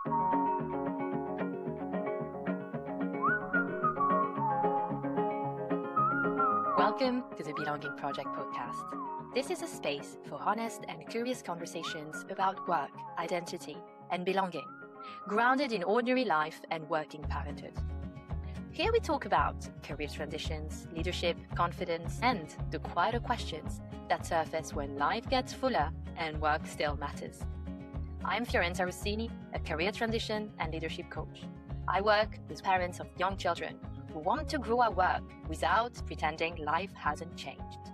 Welcome to the Belonging Project podcast. This is a space for honest and curious conversations about work, identity, and belonging, grounded in ordinary life and working parenthood. Here we talk about career transitions, leadership, confidence, and the quieter questions that surface when life gets fuller and work still matters. I'm Fiorenza Rossini, a career transition and leadership coach. I work with parents of young children who want to grow at work without pretending life hasn't changed.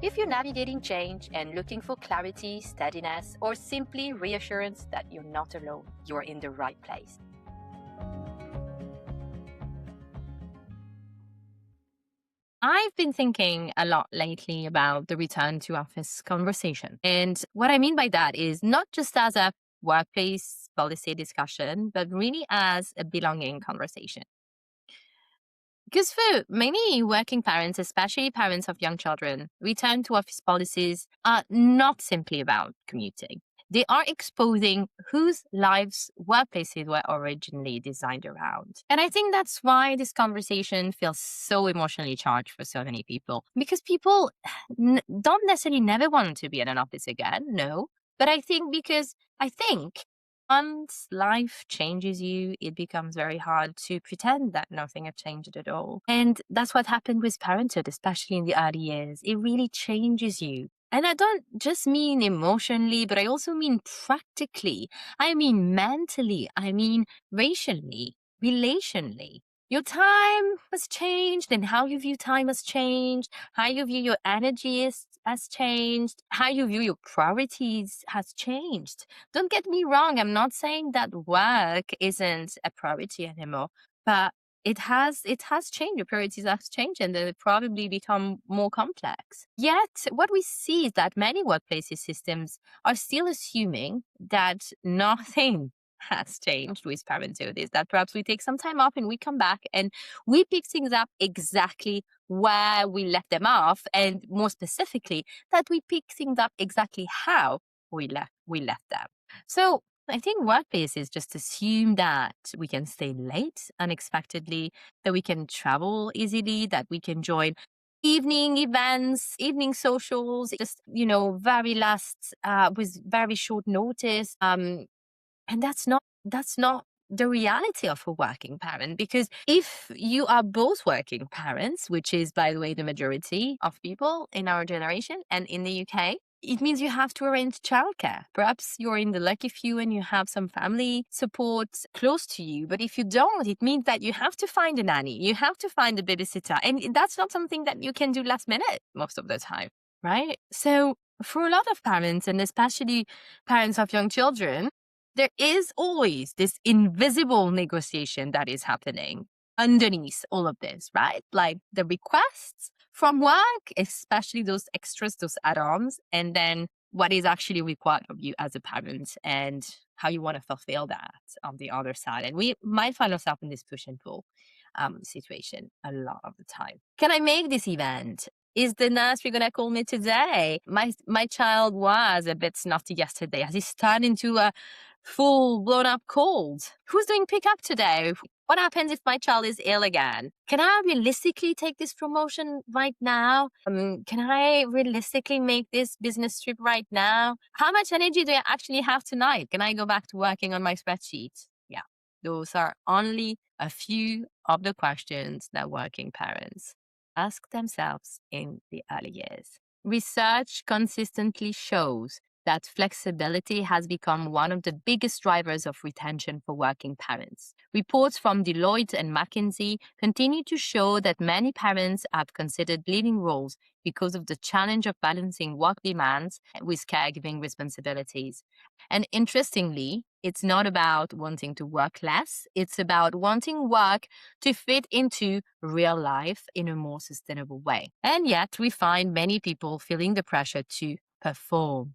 If you're navigating change and looking for clarity, steadiness, or simply reassurance that you're not alone, you're in the right place. I've been thinking a lot lately about the return to office conversation. And what I mean by that is not just as a workplace policy discussion, but really as a belonging conversation. Because for many working parents, especially parents of young children, return to office policies are not simply about commuting. They are exposing whose lives workplaces were originally designed around. And I think that's why this conversation feels so emotionally charged for so many people. Because people don't necessarily never want to be in an office again, no. But I think once life changes you, it becomes very hard to pretend that nothing had changed at all. And that's what happened with parenthood, especially in the early years. It really changes you. And I don't just mean emotionally, but I also mean practically. I mean mentally. I mean racially, relationally. Your time has changed, and how you view time has changed. How you view your energy has changed. How you view your priorities has changed. Don't get me wrong. I'm not saying that work isn't a priority anymore, but it has changed. Your priorities have changed, and they've probably become more complex. Yet, what we see is that many workplace systems are still assuming that nothing has changed with parenthood. Is that perhaps we take some time off and we come back and we pick things up exactly where we left them off, and more specifically, that we pick things up exactly how we left them. So I think workplaces just assume that we can stay late unexpectedly, that we can travel easily, that we can join evening events, evening socials, just, very last, with very short notice. And that's not the reality of a working parent, because if you are both working parents, which is, by the way, the majority of people in our generation and in the UK, it means you have to arrange childcare. Perhaps you're in the lucky few and you have some family support close to you. But if you don't, it means that you have to find a nanny, you have to find a babysitter. And that's not something that you can do last minute most of the time, right? So for a lot of parents, and especially parents of young children, there is always this invisible negotiation that is happening underneath all of this, right? Like the requests from work, especially those extras, those add-ons, and then what is actually required of you as a parent and how you want to fulfill that on the other side. And we might find ourselves in this push and pull situation a lot of the time. Can I make this event? Is the nursery going to call me today? My child was a bit snotty yesterday. Has it turned into a full blown up cold? Who's doing pickup today? What happens if my child is ill again? Can I realistically take this promotion right now? Can I realistically make this business trip right now? How much energy do I actually have tonight? Can I go back to working on my spreadsheet? Yeah, those are only a few of the questions that working parents ask themselves in the early years. Research consistently shows that flexibility has become one of the biggest drivers of retention for working parents. Reports from Deloitte and McKinsey continue to show that many parents have considered leaving roles because of the challenge of balancing work demands with caregiving responsibilities. And interestingly, it's not about wanting to work less, it's about wanting work to fit into real life in a more sustainable way. And yet we find many people feeling the pressure to perform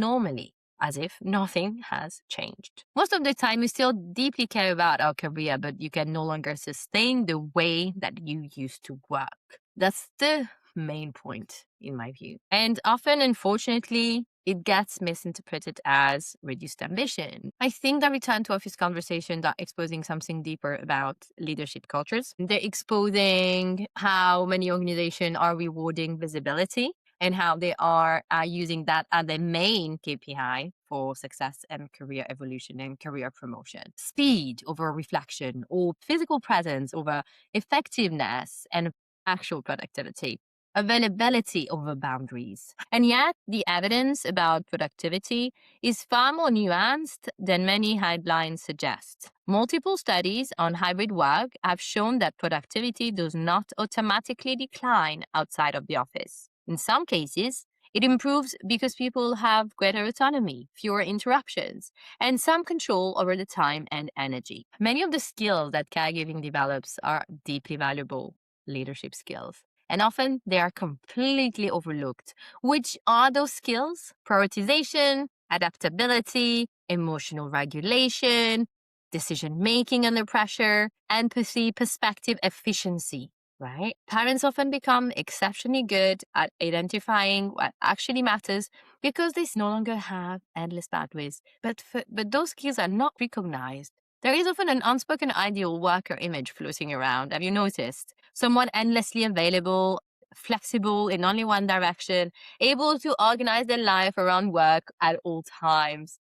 normally, as if nothing has changed. Most of the time, you still deeply care about our career, but you can no longer sustain the way that you used to work. That's the main point, in my view. And often, unfortunately, it gets misinterpreted as reduced ambition. I think the return to office conversations are exposing something deeper about leadership cultures. They're exposing how many organizations are rewarding visibility and how they are using that as their main KPI for success and career evolution and career promotion. Speed over reflection, or physical presence over effectiveness and actual productivity. Availability over boundaries. And yet, the evidence about productivity is far more nuanced than many headlines suggest. Multiple studies on hybrid work have shown that productivity does not automatically decline outside of the office. In some cases, it improves because people have greater autonomy, fewer interruptions, and some control over the time and energy. Many of the skills that caregiving develops are deeply valuable leadership skills, and often they are completely overlooked. Which are those skills? Prioritization, adaptability, emotional regulation, decision making under pressure, empathy, perspective, efficiency. Right? Parents often become exceptionally good at identifying what actually matters because they no longer have endless pathways. But those skills are not recognized. There is often an unspoken ideal worker image floating around. Have you noticed? Someone endlessly available, flexible in only one direction, able to organize their life around work at all times.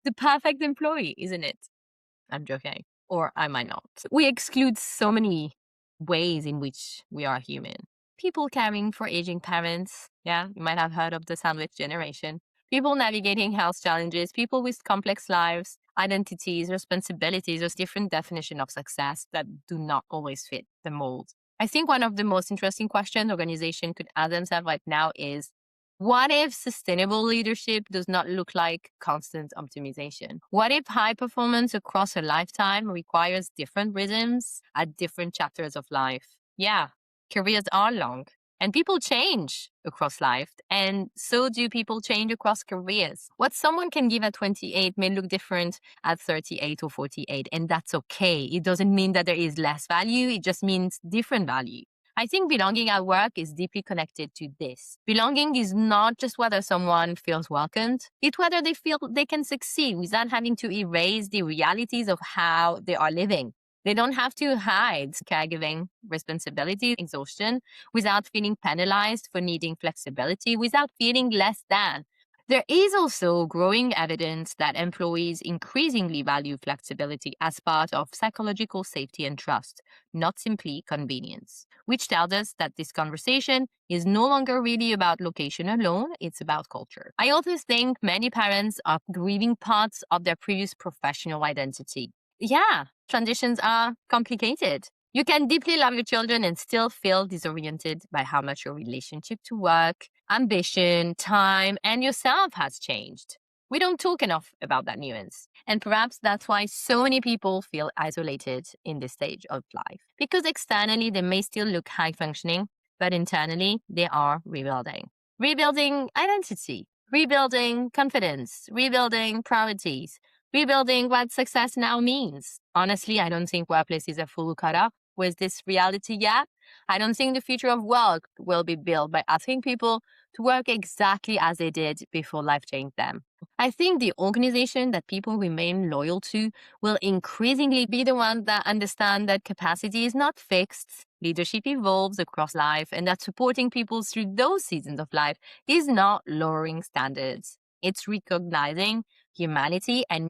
The perfect employee, isn't it? I'm joking. Or I might not. We exclude so many ways in which we are human. People caring for aging parents. Yeah, you might have heard of the sandwich generation. People navigating health challenges, people with complex lives, identities, responsibilities, there's different definition of success that do not always fit the mold. I think one of the most interesting questions organization could ask themselves right now is, what if sustainable leadership does not look like constant optimization? What if high performance across a lifetime requires different rhythms at different chapters of life? Yeah, careers are long and people change across life, and so do people change across careers. What someone can give at 28 may look different at 38 or 48, and that's okay. It doesn't mean that there is less value, it just means different value. I think belonging at work is deeply connected to this. Belonging is not just whether someone feels welcomed, it's whether they feel they can succeed without having to erase the realities of how they are living. They don't have to hide caregiving responsibility, exhaustion, without feeling penalized for needing flexibility, without feeling less than. There is also growing evidence that employees increasingly value flexibility as part of psychological safety and trust, not simply convenience, which tells us that this conversation is no longer really about location alone, it's about culture. I also think many parents are grieving parts of their previous professional identity. Yeah, transitions are complicated. You can deeply love your children and still feel disoriented by how much your relationship to work, ambition, time, and yourself has changed. We don't talk enough about that nuance. And perhaps that's why so many people feel isolated in this stage of life. Because externally, they may still look high functioning, but internally, they are rebuilding. Rebuilding identity, rebuilding confidence, rebuilding priorities, rebuilding what success now means. Honestly, I don't think workplaces are fully caught up with this reality yet. I don't think the future of work will be built by asking people to work exactly as they did before life changed them. I think the organization that people remain loyal to will increasingly be the ones that understand that capacity is not fixed, leadership evolves across life, and that supporting people through those seasons of life is not lowering standards. It's recognizing humanity and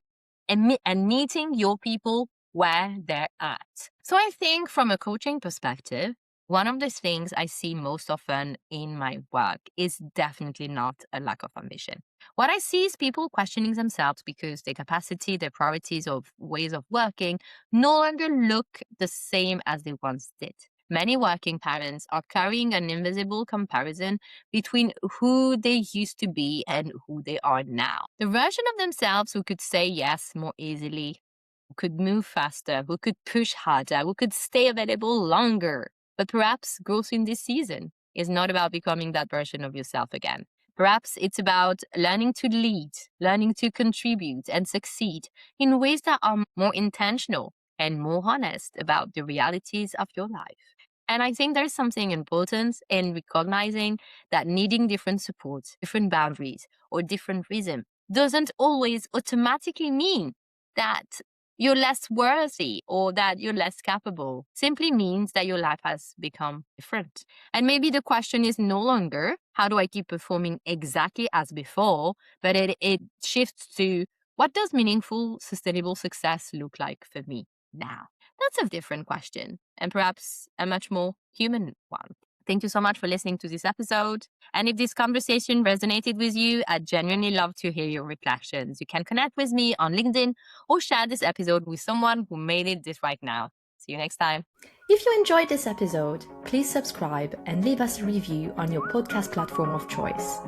meeting your people where they're at. So I think from a coaching perspective, one of the things I see most often in my work is definitely not a lack of ambition. What I see is people questioning themselves because their capacity, their priorities, or ways of working no longer look the same as they once did. Many working parents are carrying an invisible comparison between who they used to be and who they are now. The version of themselves who could say yes more easily, who could move faster, who could push harder, who could stay available longer. But perhaps growth in this season is not about becoming that version of yourself again. Perhaps it's about learning to lead, learning to contribute and succeed in ways that are more intentional and more honest about the realities of your life. And I think there's something important in recognizing that needing different supports, different boundaries, or different rhythm doesn't always automatically mean that you're less worthy or that you're less capable. Simply means that your life has become different. And maybe the question is no longer, how do I keep performing exactly as before? But it shifts to, what does meaningful, sustainable success look like for me now? That's a different question, and perhaps a much more human one. Thank you so much for listening to this episode. And if this conversation resonated with you, I'd genuinely love to hear your reflections. You can connect with me on LinkedIn or share this episode with someone who made it this right now. See you next time. If you enjoyed this episode, please subscribe and leave us a review on your podcast platform of choice.